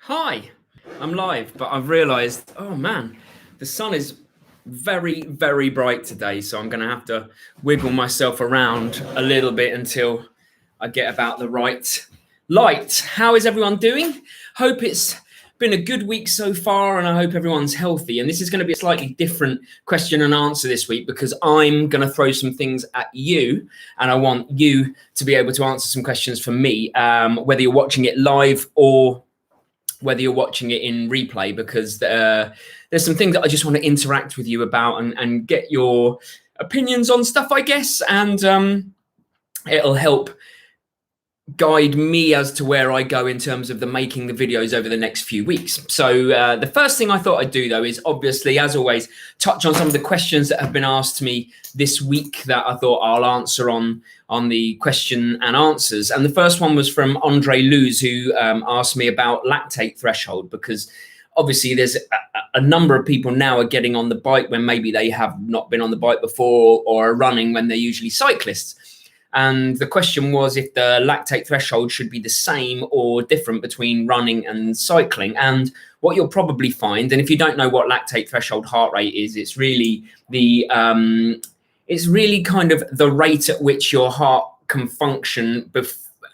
Hi, I'm live, but I've realized, oh man, the sun is very, very bright today. So I'm going to have to wiggle myself around a little bit until I get about the right light. How is everyone doing? Hope it's been a good week so far, and I hope everyone's healthy. And this is going to be a slightly different question and answer this week because I'm going to throw some things at you, and I want you to be able to answer some questions for me, whether you're watching it live or whether you're watching it in replay, because there's some things that I just want to interact with you about and get your opinions on stuff, I guess, and it'll help guide me as to where I go in terms of the making the videos over the next few weeks. So the first thing I thought I'd do, though, is obviously, as always, touch on some of the questions that have been asked to me this week that I thought I'll answer on the question and answers. And the first one was from Andre Luz, who asked me about lactate threshold, because obviously there's a number of people now are getting on the bike when maybe they have not been on the bike before, or are running when they're usually cyclists. And the question was if the lactate threshold should be the same or different between running and cycling. And what you'll probably find, and if you don't know what lactate threshold heart rate is, it's really kind of the rate at which your heart can function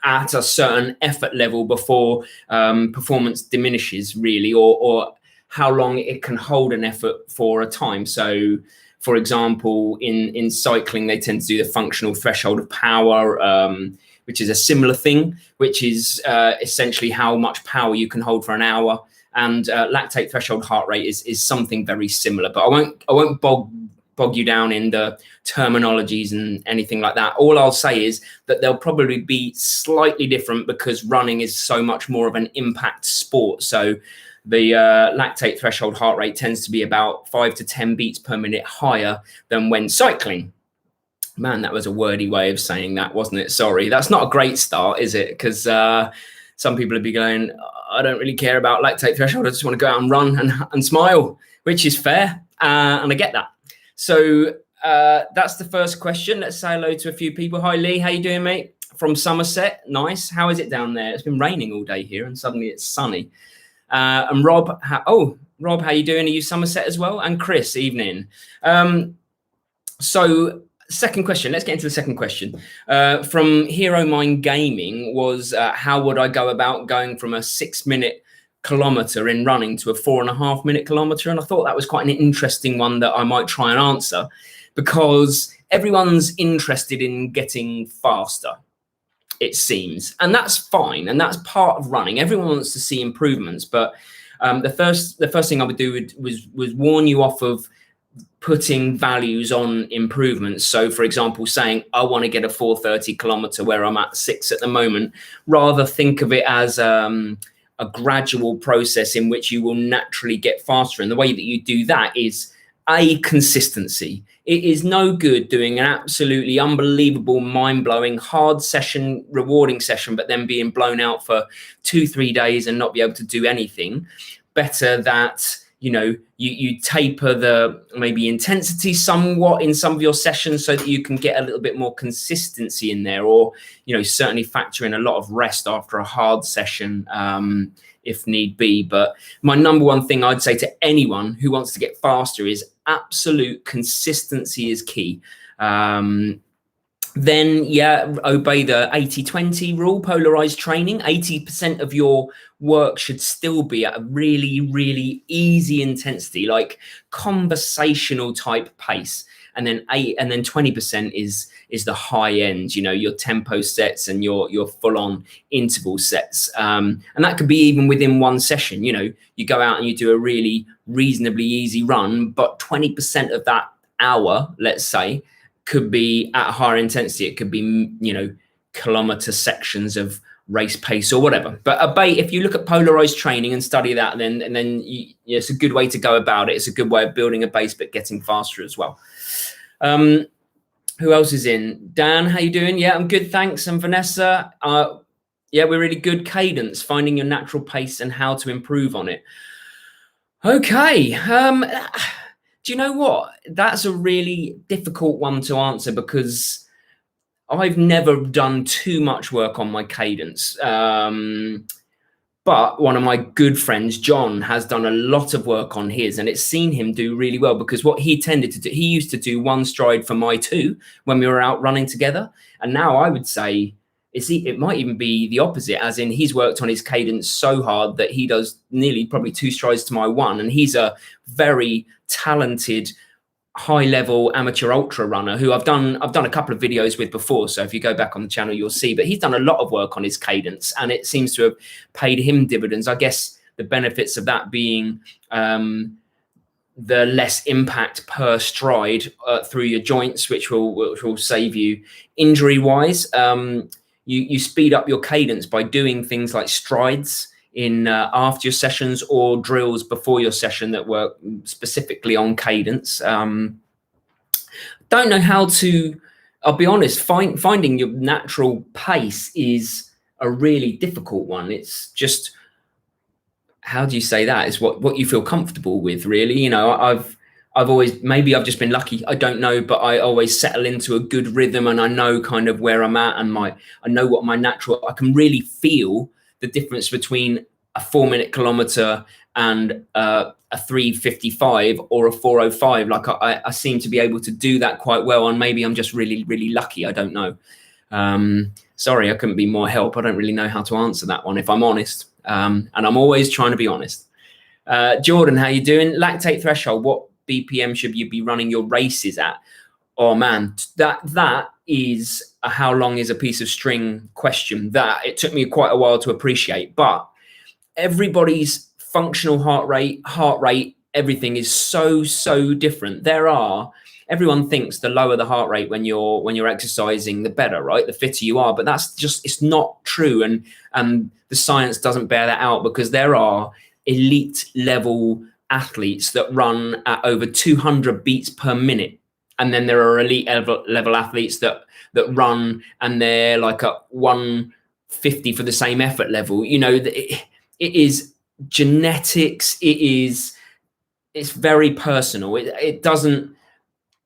at a certain effort level before performance diminishes, really, or how long it can hold an effort for a time. So, for example, in cycling, they tend to do the functional threshold of power, which is a similar thing, which is essentially how much power you can hold for an hour. And lactate threshold heart rate is something very similar. But I won't bog you down in the terminologies and anything like that. All I'll say is that they'll probably be slightly different because running is so much more of an impact sport. So the lactate threshold heart rate tends to be about 5 to 10 beats per minute higher than when cycling. Man, that was a wordy way of saying that, wasn't it? Sorry, that's not a great start, is it? Because some people would be going, I don't really care about lactate threshold. I just want to go out and run and smile, which is fair. And I get that. So that's the first question. Let's say hello to a few people. Hi, Lee. How you doing, mate? From Somerset. Nice. How is it down there? It's been raining all day here and suddenly it's sunny. And Rob, Rob, how you doing? Are you Somerset as well? And Chris, evening. So second question, let's get into the second question. From Hero Mind Gaming was, how would I go about going from a 6-minute kilometer in running to a 4.5-minute kilometer? And I thought that was quite an interesting one that I might try and answer, because everyone's interested in getting faster, it seems, and that's fine, and that's part of running. Everyone wants to see improvements, but the first thing I would do was warn you off of putting values on improvements. So, for example, saying I want to get a 4:30 kilometer where I'm at 6 at the moment. Rather, think of it as a gradual process in which you will naturally get faster. And the way that you do that is consistency. It is no good doing an absolutely unbelievable, mind-blowing, hard session, rewarding session, but then being blown out for 2-3 days and not be able to do anything. Better that, you taper the maybe intensity somewhat in some of your sessions so that you can get a little bit more consistency in there, or, certainly factor in a lot of rest after a hard session, if need be. But my number one thing I'd say to anyone who wants to get faster is absolute consistency is key. Then, obey the 80-20 rule, polarized training. 80% of your work should still be at a really, really easy intensity, like conversational type pace. And then 20% is the high end, your tempo sets and your full on interval sets. And that could be even within one session. You go out and you do a really reasonably easy run, but 20% of that hour, let's say, could be at a higher intensity. It could be, kilometer sections of race pace or whatever. But if you look at polarized training and study that, then it's a good way to go about it. It's a good way of building a base, but getting faster as well. Who else is in? Dan, how you doing? Yeah, I'm good, thanks. And Vanessa, we're really good. Cadence, finding your natural pace and how to improve on it. Okay. Do you know what? That's a really difficult one to answer because I've never done too much work on my cadence. But But one of my good friends, John, has done a lot of work on his, and it's seen him do really well, because what he tended to do, he used to do one stride for my two when we were out running together. And now I would say it might even be the opposite, as in he's worked on his cadence so hard that he does nearly probably two strides to my one. And he's a very talented, high level amateur ultra runner who I've done a couple of videos with before, so if you go back on the channel you'll see. But he's done a lot of work on his cadence, and it seems to have paid him dividends. I guess the benefits of that being the less impact per stride through your joints, which will save you injury wise. You speed up your cadence by doing things like strides in after your sessions, or drills before your session that work specifically on cadence. Don't know how to, I'll be honest, finding your natural pace is a really difficult one. It's just, how do you say that? It's what you feel comfortable with, really. You know, I've always, maybe I've just been lucky, I don't know, but I always settle into a good rhythm, and I know kind of where I'm at, and I know what my natural, I can really feel the difference between a 4-minute kilometer and a 3:55 or a 4:05. Like I seem to be able to do that quite well, and maybe I'm just really, really lucky. I don't know. Sorry, I couldn't be more help. I don't really know how to answer that one, if I'm honest. And I'm always trying to be honest. Jordan, how you doing? Lactate threshold, what BPM should you be running your races at? Oh man, that is a how long is a piece of string question that it took me quite a while to appreciate. But everybody's functional heart rate, everything is so different. Everyone thinks the lower the heart rate when you're exercising, the better, right? The fitter you are, but that's just, it's not true. And the science doesn't bear that out, because there are elite level athletes that run at over 200 beats per minute. And then there are elite level athletes that run and they're like at 150 for the same effort level. You know, it is genetics. It's very personal. It doesn't,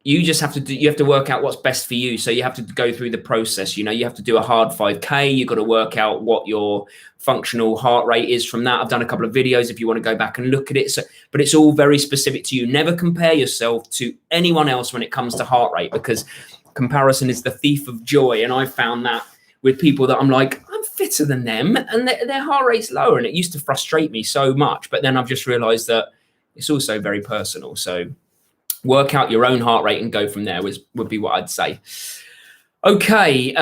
you just have to you have to work out what's best for you. So you have to go through the process. You know, you have to do a hard 5K. You've got to work out what your functional heart rate is from that. I've done a couple of videos if you want to go back and look at it. So, but it's all very specific to you. Never compare yourself to anyone else when it comes to heart rate, because comparison is the thief of joy. And I found that with people that I'm like, I'm fitter than them, and their heart rate's lower. And it used to frustrate me so much. But then I've just realized that it's also very personal. So work out your own heart rate and go from there would be what I'd say. Okay.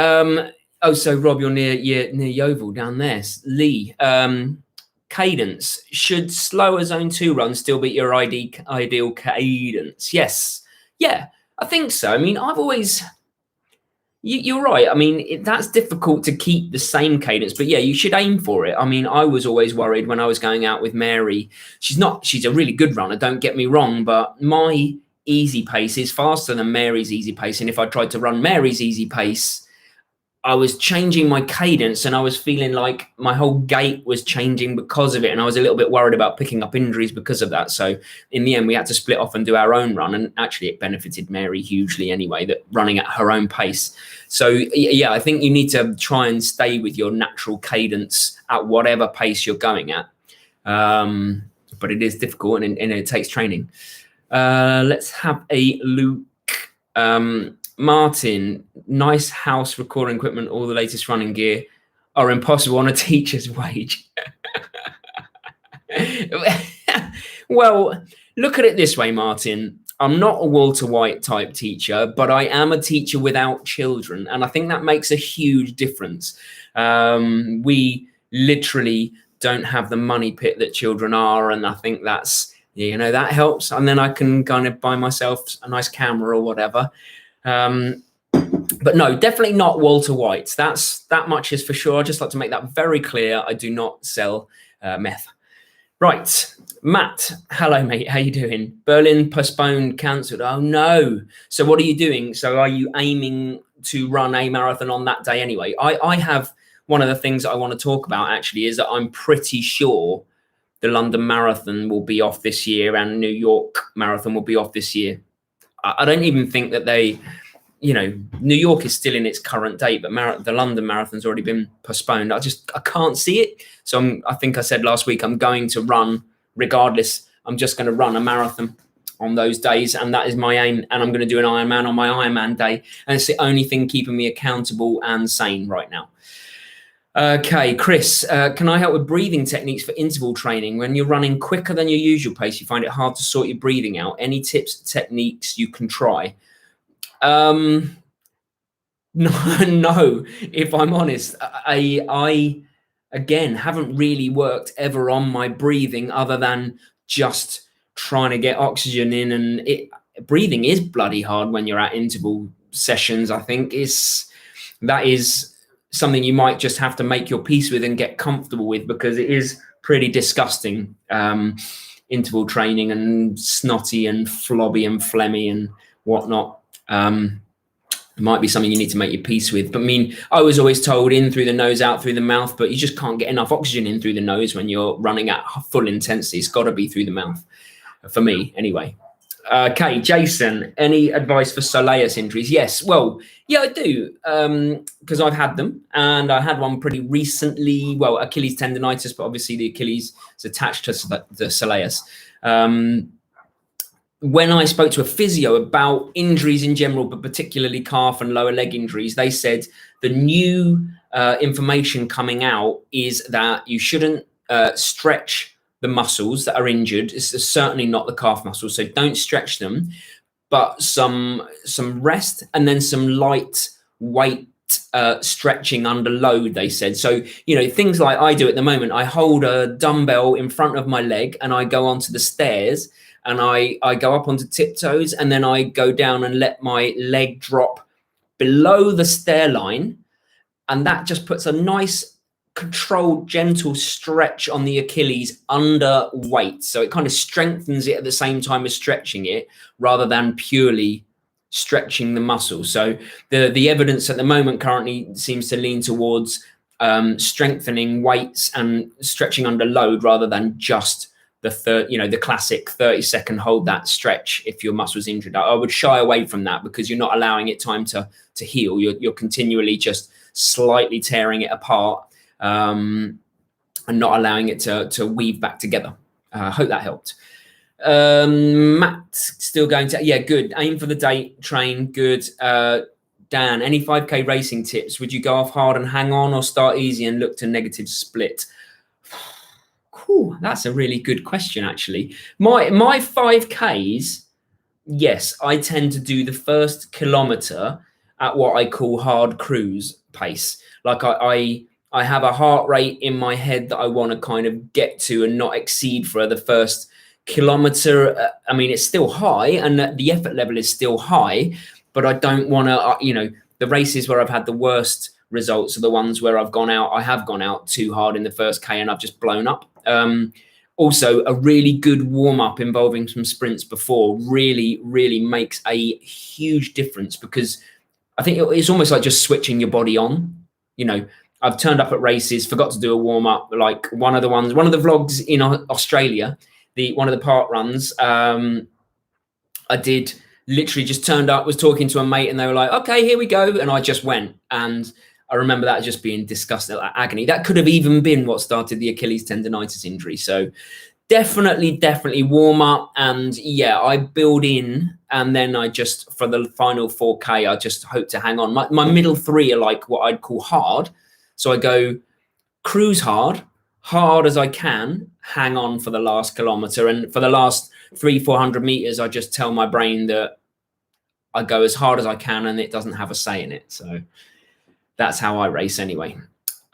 So Rob, you're near Yeovil down there. Lee, cadence. Should slower zone 2 runs still be your ideal cadence? Yes. Yeah, I think so. I mean, I've always, you're right. I mean, that's difficult to keep the same cadence, but yeah, you should aim for it. I mean, I was always worried when I was going out with Mary. She's a really good runner, don't get me wrong, but my easy pace is faster than Mary's easy pace. And if I tried to run Mary's easy pace, I was changing my cadence and I was feeling like my whole gait was changing because of it. And I was a little bit worried about picking up injuries because of that. So in the end, we had to split off and do our own run. And actually it benefited Mary hugely anyway, that running at her own pace. So yeah, I think you need to try and stay with your natural cadence at whatever pace you're going at. But it is difficult and it takes training. Let's have a look. Martin, nice house recording equipment, all the latest running gear are impossible on a teacher's wage. Well, look at it this way, Martin. I'm not a Walter White type teacher, but I am a teacher without children. And I think that makes a huge difference. We literally don't have the money pit that children are. And I think that's, you know, that helps. And then I can kind of buy myself a nice camera or whatever. But no, definitely not Walter White. That much is for sure. I'd just like to make that very clear. I do not sell meth. Right, Matt, hello mate, how you doing? Berlin postponed, cancelled. Oh no. So what are you doing? So are you aiming to run a marathon on that day anyway? I have, one of the things I want to talk about actually is that I'm pretty sure the London Marathon will be off this year and New York Marathon will be off this year. I don't even think that they, New York is still in its current date, but the London Marathon's already been postponed. I can't see it. So I think I said last week, I'm going to run regardless. I'm just going to run a marathon on those days, and that is my aim. And I'm going to do an Ironman on my Ironman day, and it's the only thing keeping me accountable and sane right now. Okay, Chris, can I help with breathing techniques for interval training? When you're running quicker than your usual pace, you find it hard to sort your breathing out. Any tips, techniques you can try? No, if I'm honest, I again haven't really worked ever on my breathing other than just trying to get oxygen in, and breathing is bloody hard when you're at interval sessions. I think that is something you might just have to make your peace with and get comfortable with, because it is pretty disgusting, interval training, and snotty and flobby and phlegmy and whatnot. It might be something you need to make your peace with. But I mean, I was always told in through the nose, out through the mouth, but you just can't get enough oxygen in through the nose when you're running at full intensity. It's got to be through the mouth, for me anyway. Okay, Jason, any advice for soleus injuries? Yes, well, yeah, I do, because I've had them, and I had one pretty recently. Well, Achilles tendonitis, but obviously the Achilles is attached to the soleus. When I spoke to a physio about injuries in general, but particularly calf and lower leg injuries, they said the new information coming out is that you shouldn't stretch the muscles that are injured. It's certainly not the calf muscles, so don't stretch them, but some rest and then some light weight stretching under load, they said. So, things like I do at the moment, I hold a dumbbell in front of my leg and I go onto the stairs, and I go up onto tiptoes, and then I go down and let my leg drop below the stair line. And that just puts a nice, controlled, gentle stretch on the Achilles under weight. So it kind of strengthens it at the same time as stretching it, rather than purely stretching the muscle. So the evidence at the moment currently seems to lean towards strengthening weights and stretching under load, rather than just the classic 30-second hold that stretch if your muscle's injured. I would shy away from that, because you're not allowing it time to heal. You're continually just slightly tearing it apart, and not allowing it to weave back together. I hope that helped. Matt, still going to, yeah, good. Aim for the date, train, good. Dan, any 5K racing tips? Would you go off hard and hang on, or start easy and look to negative split? Cool. That's a really good question, actually. My 5Ks, yes, I tend to do the first kilometer at what I call hard cruise pace. Like I have a heart rate in my head that I want to kind of get to and not exceed for the first kilometer. I mean, it's still high, and the effort level is still high, but I don't want to, the races where I've had the worst results are the ones where I have gone out too hard in the first K and I've just blown up. Also, a really good warm-up involving some sprints before really, really makes a huge difference, because I think it's almost like just switching your body on. I've turned up at races, forgot to do a warm-up, like one of the vlogs in Australia, one of the park runs, I did literally just turned up, was talking to a mate, and they were like, okay, here we go. And I just went, and I remember that just being disgusting, like agony. That could have even been what started the Achilles tendonitis injury. So definitely warm up. And yeah, I build in, and then I just, for the final 4K, I just hope to hang on. My middle three are like what I'd call hard. So I go cruise hard as I can, hang on for the last kilometer. And for the last 300-400 meters, I just tell my brain that I go as hard as I can, and it doesn't have a say in it. So that's how I race anyway.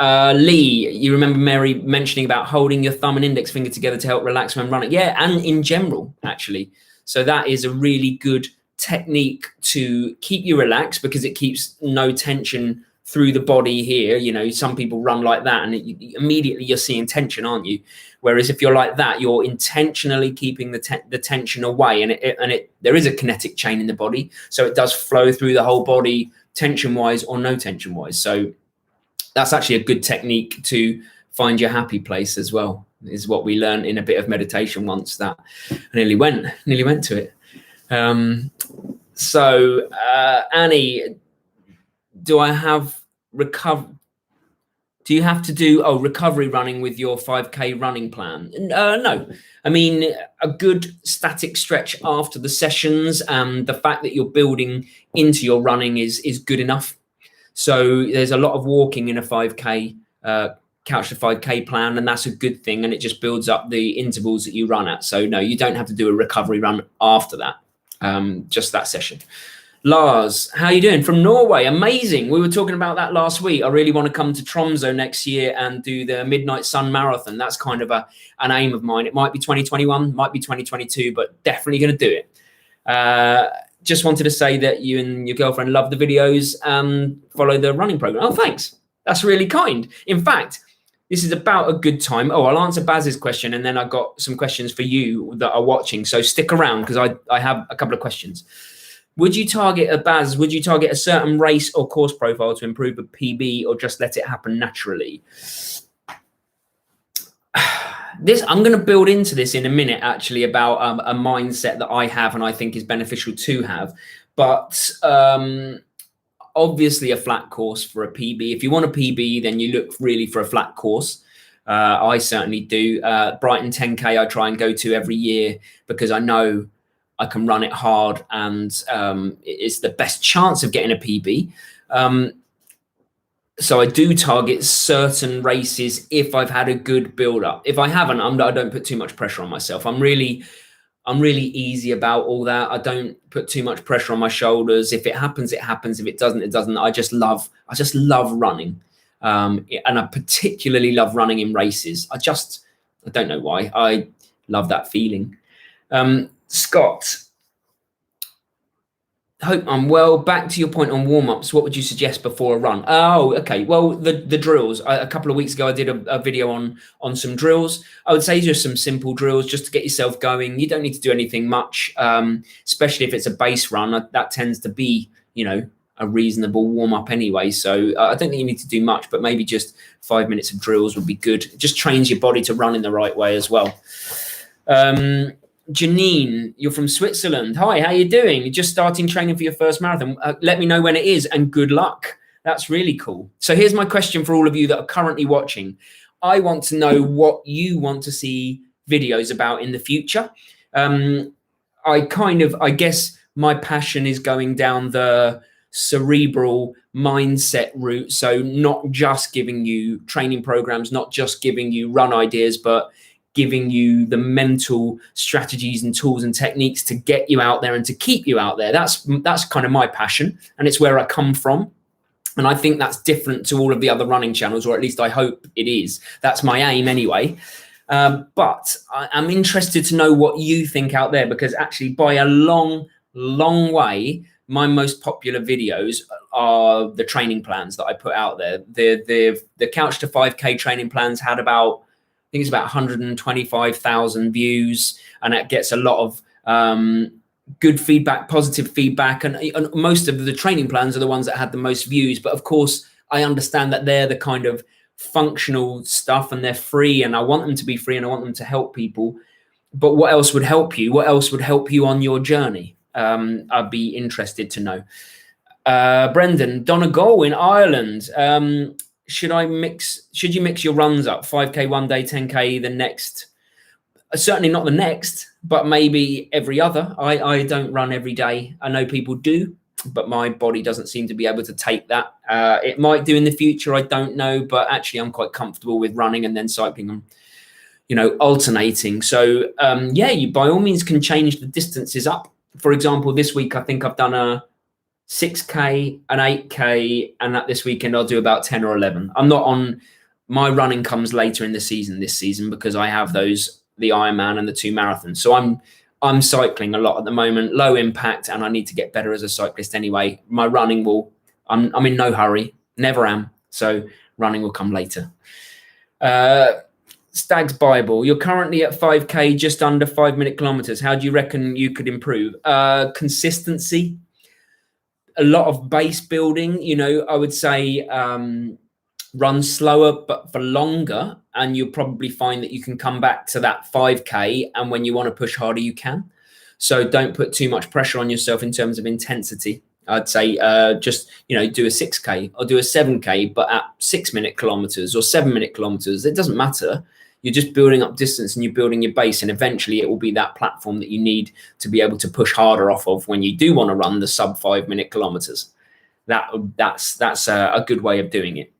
Lee, you remember Mary mentioning about holding your thumb and index finger together to help relax when running? Yeah, and in general, actually. So that is a really good technique to keep you relaxed, because it keeps no tension through the body here. Some people run like that, and immediately you're seeing tension, aren't you? Whereas if you're like that, you're intentionally keeping the tension away, and there is a kinetic chain in the body, so it does flow through the whole body, tension-wise or no tension-wise. So that's actually a good technique to find your happy place as well, is what we learned in a bit of meditation once, that I nearly went to it. So, Annie, do I have do you have to do recovery running with your 5K running plan? No. I mean, a good static stretch after the sessions and the fact that you're building into your running is good enough. So there's a lot of walking in a 5K couch to 5K plan, and that's a good thing, and it just builds up the intervals that you run at. So no, you don't have to do a recovery run after that, just that session. Lars, how are you doing? From Norway, amazing. We were talking about that last week. I really want to come to Tromsø next year and do the Midnight Sun Marathon. That's kind of an aim of mine. It might be 2021, might be 2022, but definitely going to do it. Just wanted to say that you and your girlfriend love the videos and follow the running program. Oh, thanks. That's really kind. In fact, this is about a good time. Oh, I'll answer Baz's question, and then I've got some questions for you that are watching. So stick around because I have a couple of questions. Would you target a certain race or course profile to improve a PB, or just let it happen naturally? I'm going to build into this in a minute, actually, about a mindset that I have and I think is beneficial to have. But obviously a flat course for a PB. If you want a PB, then you look really for a flat course. I certainly do. Brighton 10K I try and go to every year because I know I can run it hard, and it's the best chance of getting a PB. So I do target certain races if I've had a good build up. If I haven't, I don't put too much pressure on myself. I'm really easy about all that. I don't put too much pressure on my shoulders. If it happens, it happens. If it doesn't, it doesn't. I just love running. And I particularly love running in races. I don't know why. I love that feeling. Scott, hope I'm well. Back to your point on warm-ups, what would you suggest before a run? Oh, okay. Well, the drills. A couple of weeks ago, I did a video on some drills. I would say just some simple drills just to get yourself going. You don't need to do anything much, especially if it's a base run. That tends to be, a reasonable warm-up anyway. So I don't think you need to do much, but maybe just 5 minutes of drills would be good. It just trains your body to run in the right way as well. Janine, you're from Switzerland. Hi, how you doing? You're just starting training for your first marathon. Let me know when it is, and good luck. That's really cool. So here's my question for all of you that are currently watching. I want to know what you want to see videos about in the future. I guess my passion is going down the cerebral mindset route. So not just giving you training programs, not just giving you run ideas, but giving you the mental strategies and tools and techniques to get you out there and to keep you out there. That's kind of my passion, and it's where I come from. And I think that's different to all of the other running channels, or at least I hope it is. That's my aim anyway. But I'm interested to know what you think out there, because actually by a long way, my most popular videos are the training plans that I put out there. The Couch to 5K training plans had about, I think it's about 125,000 views, and it gets a lot of good feedback, positive feedback. And most of the training plans are the ones that had the most views. But of course, I understand that they're the kind of functional stuff and they're free, and I want them to be free and I want them to help people. But what else would help you? What else would help you on your journey? I'd be interested to know. Brendan, Donegal in Ireland. Should you mix your runs up? 5K one day, 10K the next? Certainly not the next, but maybe every other. I don't run every day. I know people do, but my body doesn't seem to be able to take that. It might do in the future, I don't know, but actually I'm quite comfortable with running and then cycling and, alternating. So you by all means can change the distances up. For example, this week, I think I've done a 6K, an 8K, and that this weekend I'll do about 10 or 11. I'm not on, my running comes later in the season this season because I have the Ironman and the 2 marathons. So I'm cycling a lot at the moment, low impact, and I need to get better as a cyclist anyway. My running I'm in no hurry, never am. So running will come later. Stag's Bible, you're currently at 5K, just under 5-minute kilometers. How do you reckon you could improve? Consistency, a lot of base building. I would say run slower but for longer, and you'll probably find that you can come back to that 5K, and when you want to push harder, you can. So don't put too much pressure on yourself in terms of intensity. I'd say just, do a 6K or do a 7K, but at 6-minute kilometers or 7-minute kilometers. It doesn't matter. You're just building up distance and you're building your base, and eventually it will be that platform that you need to be able to push harder off of when you do want to run the sub 5-minute kilometers. That's a good way of doing it.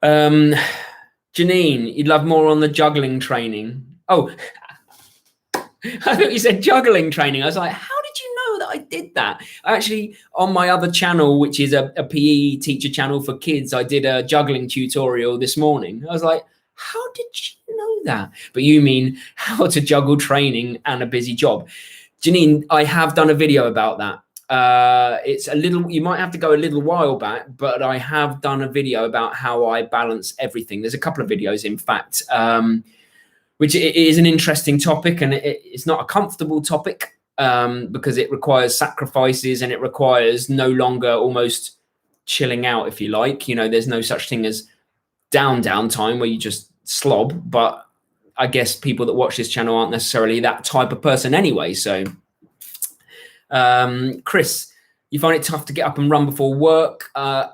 Janine, you'd love more on the juggling training. Oh, I thought you said juggling training. I was like, how did you know that I did that? Actually, on my other channel, which is a PE teacher channel for kids, I did a juggling tutorial this morning. I was like, how did you know that? But you mean how to juggle training and a busy job. Janine, I have done a video about that. It's a little, you might have to go a little while back, but I have done a video about how I balance everything. There's a couple of videos, in fact, which is an interesting topic, and it's not a comfortable topic because it requires sacrifices and it requires no longer almost chilling out, if you like. There's no such thing as down time where you just slob, but I guess people that watch this channel aren't necessarily that type of person anyway. So Chris, you find it tough to get up and run before work? Yeah,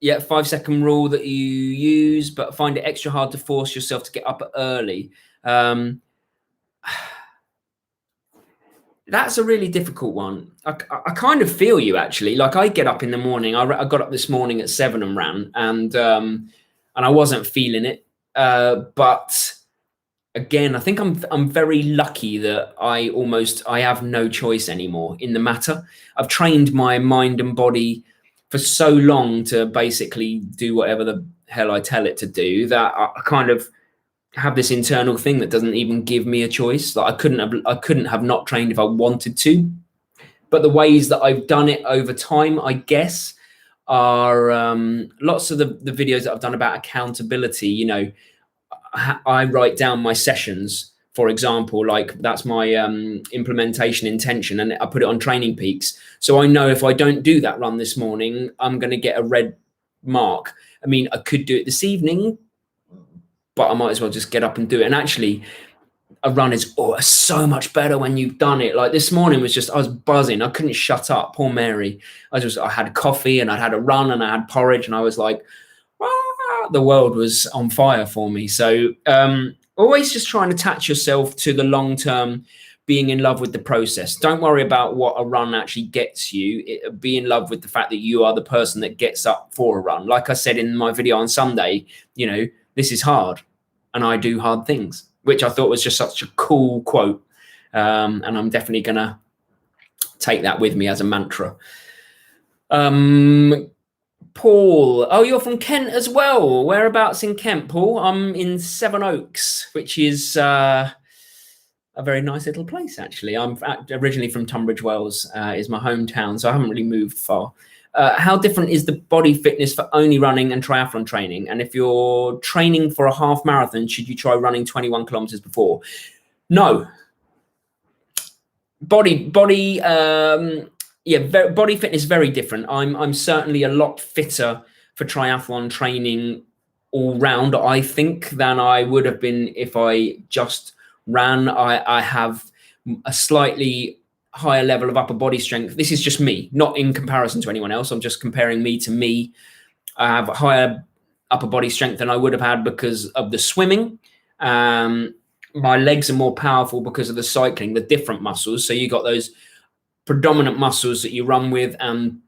5-second rule that you use, but find it extra hard to force yourself to get up early. That's a really difficult one. I kind of feel you, actually. Like, I get up in the morning. I got up this morning at 7 and ran, and I wasn't feeling it. But again, I think I'm very lucky that I have no choice anymore in the matter. I've trained my mind and body for so long to basically do whatever the hell I tell it to do, that I kind of have this internal thing that doesn't even give me a choice. Like, I couldn't have not trained if I wanted to. But the ways that I've done it over time, I guess, are lots of the videos that I've done about accountability. I write down my sessions, for example, like that's my implementation intention, and I put it on Training Peaks. So I know if I don't do that run this morning, I'm going to get a red mark. I mean, I could do it this evening, but I might as well just get up and do it. And actually, a run is so much better when you've done it. Like this morning was just, I was buzzing. I couldn't shut up. Poor Mary. I had coffee and I'd had a run and I had porridge, and I was like, the world was on fire for me. So always just try and attach yourself to the long term, being in love with the process. Don't worry about what a run actually gets you. Be in love with the fact that you are the person that gets up for a run. Like I said in my video on Sunday, this is hard and I do hard things, which I thought was just such a cool quote. And I'm definitely going to take that with me as a mantra. Paul, oh, you're from Kent as well. Whereabouts in Kent, Paul? I'm in Sevenoaks, which is a very nice little place, actually. I'm originally from Tunbridge Wells, is my hometown, so I haven't really moved far. How different is the body fitness for only running and triathlon training? And if you're training for a half marathon, should you try running 21 kilometers before? No. Body fitness very different. I'm certainly a lot fitter for triathlon training all round, I think, than I would have been if I just ran. I have a slightly higher level of upper body strength. This is just me, not in comparison to anyone else. I'm just comparing me to me. I have a higher upper body strength than I would have had because of the swimming. My legs are more powerful because of the cycling, the different muscles. So you got those predominant muscles that you run with, and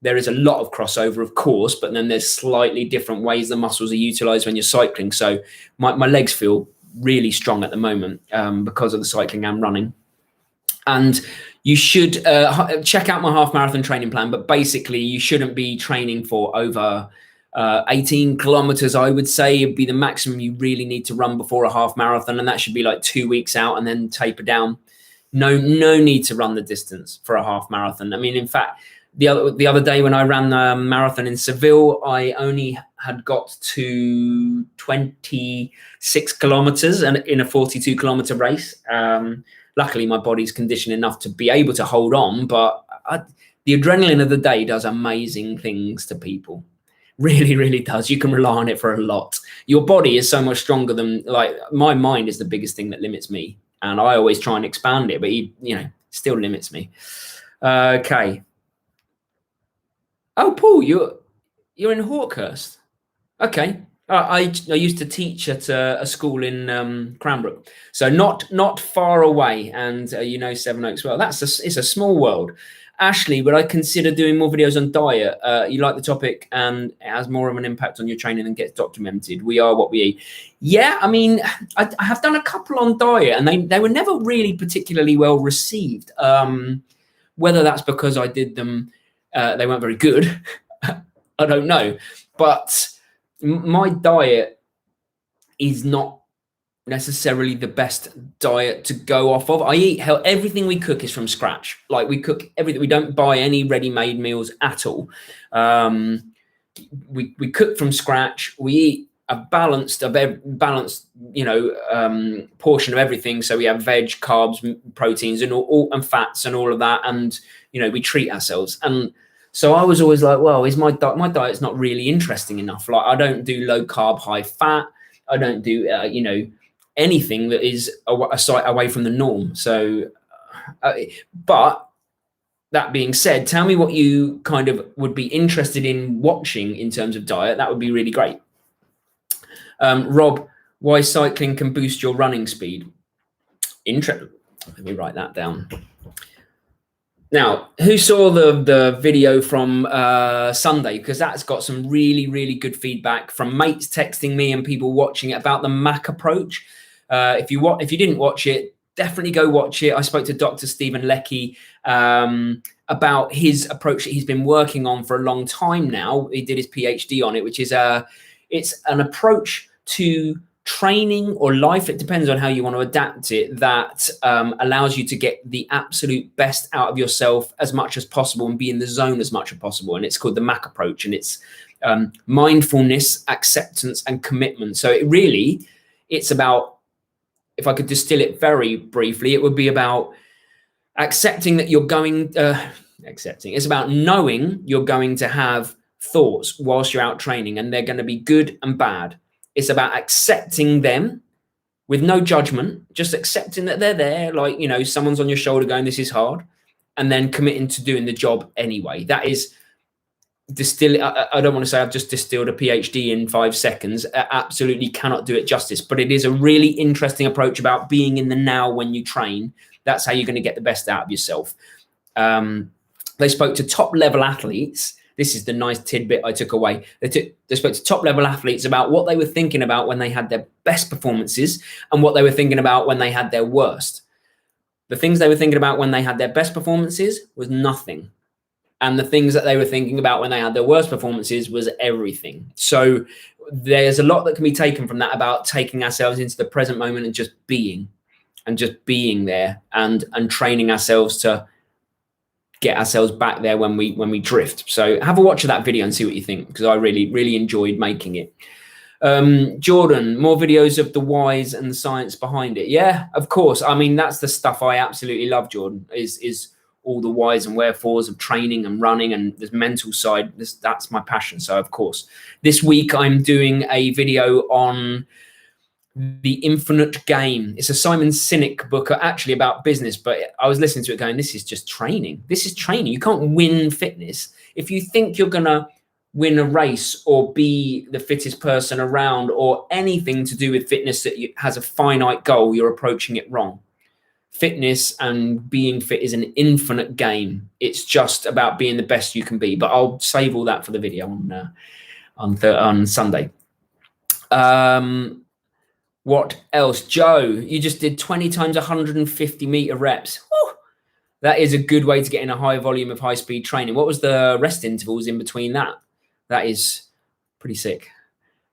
there is a lot of crossover, of course, but then there's slightly different ways the muscles are utilized when you're cycling. So my legs feel really strong at the moment because of the cycling and running. And you should check out my half marathon training plan, but basically you shouldn't be training for over 18 kilometers. I would say it'd be the maximum you really need to run before a half marathon, and that should be like 2 weeks out and then taper down. No need to run the distance for a half marathon. I mean, in fact, the other day when I ran the marathon in Seville, I only had got to 26 kilometers and in a 42 kilometer race. Luckily, my body's conditioned enough to be able to hold on, but the adrenaline of the day does amazing things to people. Really, really does. You can rely on it for a lot. Your body is so much stronger than, like, my mind is the biggest thing that limits me. and I always try and expand it, but he, still limits me. Okay. Oh, Paul, you're in Hawkhurst. Okay. I used to teach at a school in Cranbrook, so not far away, and Sevenoaks well. It's a small world. Ashley, would I consider doing more videos on diet? You like the topic, and it has more of an impact on your training and gets documented. We are what we eat. Yeah, I mean, I have done a couple on diet, and they were never really particularly well received. Whether that's because I did them, they weren't very good. I don't know, but my diet is not necessarily the best diet to go off of. I eat everything we cook is from scratch. Like, we cook everything. We don't buy any ready-made meals at all. We cook from scratch. We eat a balanced portion of everything. So we have veg, carbs, proteins, and and fats and all of that. And we treat ourselves. And so I was always like, well, is my diet's not really interesting enough? Like, I don't do low carb, high fat. I don't do anything that is a sight away from the norm. So, but that being said, tell me what you kind of would be interested in watching in terms of diet. That would be really great. Rob, why cycling can boost your running speed? Let me write that down. Now, who saw the video from Sunday? Because that's got some really, really good feedback from mates texting me and people watching it about the MAC approach. If you didn't watch it, definitely go watch it. I spoke to Dr. Stephen Leckie about his approach that he's been working on for a long time now. He did his PhD on it, which is it's an approach to training or life, it depends on how you want to adapt it, that allows you to get the absolute best out of yourself as much as possible and be in the zone as much as possible. And it's called the MAC approach, and it's mindfulness, acceptance, and commitment. So it's about, if I could distill it very briefly, it would be about accepting that you're going, it's about knowing you're going to have thoughts whilst you're out training, and they're going to be good and bad. It's about accepting them with no judgment, just accepting that they're there. Like, someone's on your shoulder going, this is hard, and then committing to doing the job anyway. That is I don't want to say I've just distilled a PhD in 5 seconds. I absolutely cannot do it justice, but it is a really interesting approach about being in the now when you train. That's how you're going to get the best out of yourself. They spoke to top level athletes. This is the nice tidbit I took away. They spoke to top level athletes about what they were thinking about when they had their best performances and what they were thinking about when they had their worst. The things they were thinking about when they had their best performances was nothing. And the things that they were thinking about when they had their worst performances was everything. So there's a lot that can be taken from that about taking ourselves into the present moment and just being there and training ourselves to get ourselves back there when we drift. So have a watch of that video and see what you think, because I really, really enjoyed making it. Jordan, more videos of the whys and the science behind it. Yeah, of course. I mean, that's the stuff I absolutely love, Jordan, is all the whys and wherefores of training and running, and the mental side. That's my passion. So of course, this week I'm doing a video on The Infinite Game. It's a Simon Sinek book, actually about business, but I was listening to it going, this is just training. This is training. You can't win fitness. If you think you're going to win a race or be the fittest person around or anything to do with fitness that has a finite goal, you're approaching it wrong. Fitness and being fit is an infinite game. It's just about being the best you can be. But I'll save all that for the video on Sunday. What else? Joe, you just did 20 times 150 meter reps. Woo! That is a good way to get in a high volume of high speed training. What was the rest intervals in between that? That is pretty sick.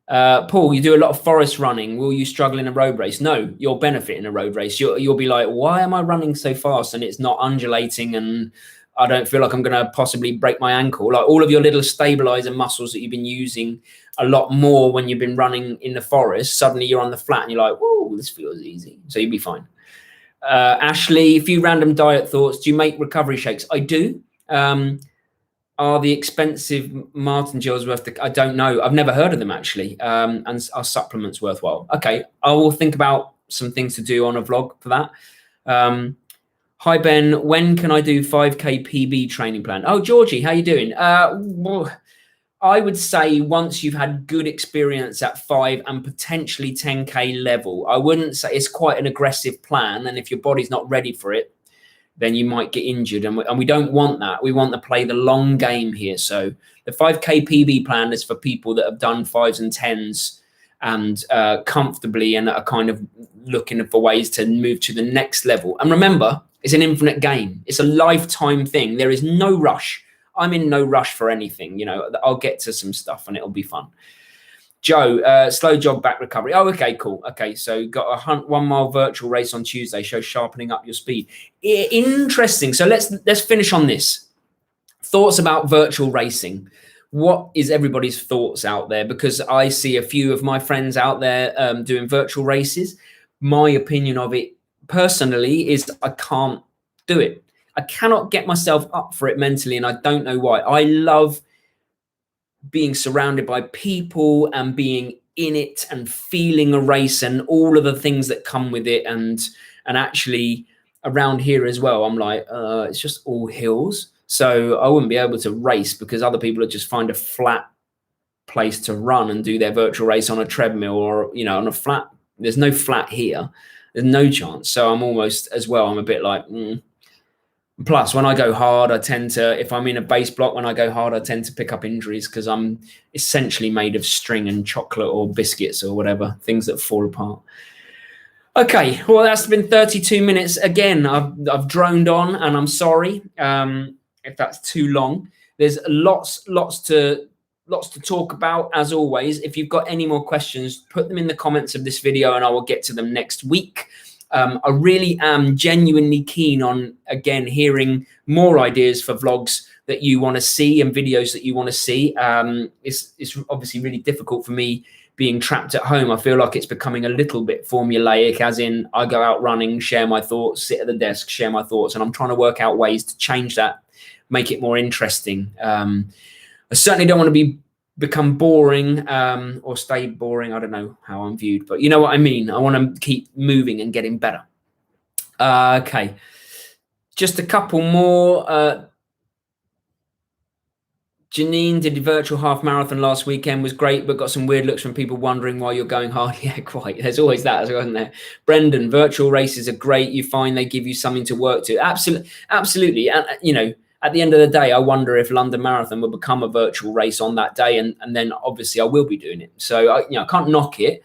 Paul, you do a lot of forest running. Will you struggle in a road race? No, you'll benefit in a road race. You'll be like, why am I running so fast and it's not undulating and I don't feel like I'm going to possibly break my ankle? Like all of your little stabilizer muscles that you've been using a lot more when you've been running in the forest, suddenly you're on the flat and you're like, whoa, this feels easy. So you'll be fine. Ashley, a few random diet thoughts. Do you make recovery shakes? I do. Are the expensive Martin gels worth I don't know. I've never heard of them actually. And are supplements worthwhile? Okay, I will think about some things to do on a vlog for that. Hi Ben, when can I do 5k PB training plan? Oh, Georgie, how you doing? Well, I would say once you've had good experience at 5 and potentially 10k level. I wouldn't say it's quite an aggressive plan, and if your body's not ready for it, then you might get injured, and we don't want that. We want to play the long game here. So the 5k PB plan is for people that have done 5s and 10s and comfortably and are kind of looking for ways to move to the next level. And remember, it's an infinite game. It's a lifetime thing. There is no rush. I'm in no rush for anything. You know, I'll get to some stuff and it'll be fun. Joe, slow jog back recovery. Oh, okay, cool. Okay, so got a 1 mile virtual race on Tuesday. Show sharpening up your speed. Interesting. So let's finish on this. Thoughts about virtual racing. What is everybody's thoughts out there? Because I see a few of my friends out there doing virtual races. My opinion of it personally is I can't do it. I cannot get myself up for it mentally, and I don't know why. I love being surrounded by people and being in it and feeling a race and all of the things that come with it. And actually around here as well, I'm like, it's just all hills. So I wouldn't be able to race because other people would just find a flat place to run and do their virtual race on a treadmill or, you know, on a flat. There's no flat here. There's no chance. So I'm almost as well, I'm a bit like, Plus, when I go hard, I tend to, if I'm in a base block, when I go hard, I tend to pick up injuries because I'm essentially made of string and chocolate or biscuits or whatever, things that fall apart. Okay, well, that's been 32 minutes. Again, I've droned on, and I'm sorry if that's too long. There's lots to talk about, as always. If you've got any more questions, put them in the comments of this video and I will get to them next week. I really am genuinely keen on, again, hearing more ideas for vlogs that you want to see and videos that you want to see. It's obviously really difficult for me being trapped at home. I feel like it's becoming a little bit formulaic, as in I go out running, share my thoughts, sit at the desk, share my thoughts, and I'm trying to work out ways to change that, make it more interesting. I certainly don't want to become boring or stay boring. I don't know how I'm viewed, but you know what I mean. I want to keep moving and getting better. Okay, just a couple more. Janine did the virtual half marathon last weekend, was great, but got some weird looks from people wondering why you're going hard. Yeah, quite. There's always that as well, isn't there? Brendan, virtual races are great. You find they give you something to work to. Absolutely. And you know, at the end of the day, I wonder if London Marathon will become a virtual race on that day, and then obviously I will be doing it. So I can't knock it,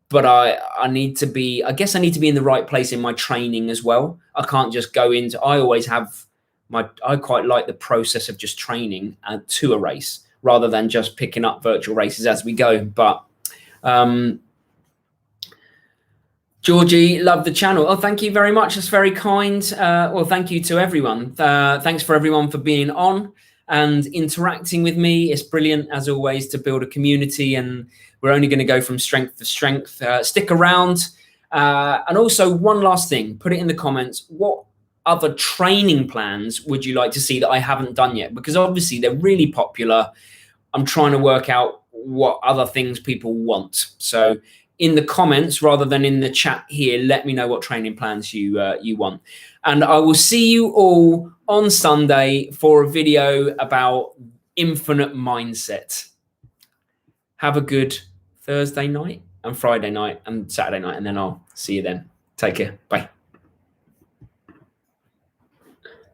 but I need to be. I guess I need to be in the right place in my training as well. I can't just go into. I always have I quite like the process of just training to a race rather than just picking up virtual races as we go. But Georgie, love the channel. Oh, thank you very much. That's very kind. Well, thank you to everyone. Thanks for everyone for being on and interacting with me. It's brilliant, as always, to build a community, and we're only going to go from strength to strength. Stick around. And also, one last thing, put it in the comments. What other training plans would you like to see that I haven't done yet? Because obviously they're really popular. I'm trying to work out what other things people want. So in the comments rather than in the chat here, let me know what training plans you want. And I will see you all on Sunday for a video about infinite mindset. Have a good Thursday night and Friday night and Saturday night, and then I'll see you then. Take care. Bye.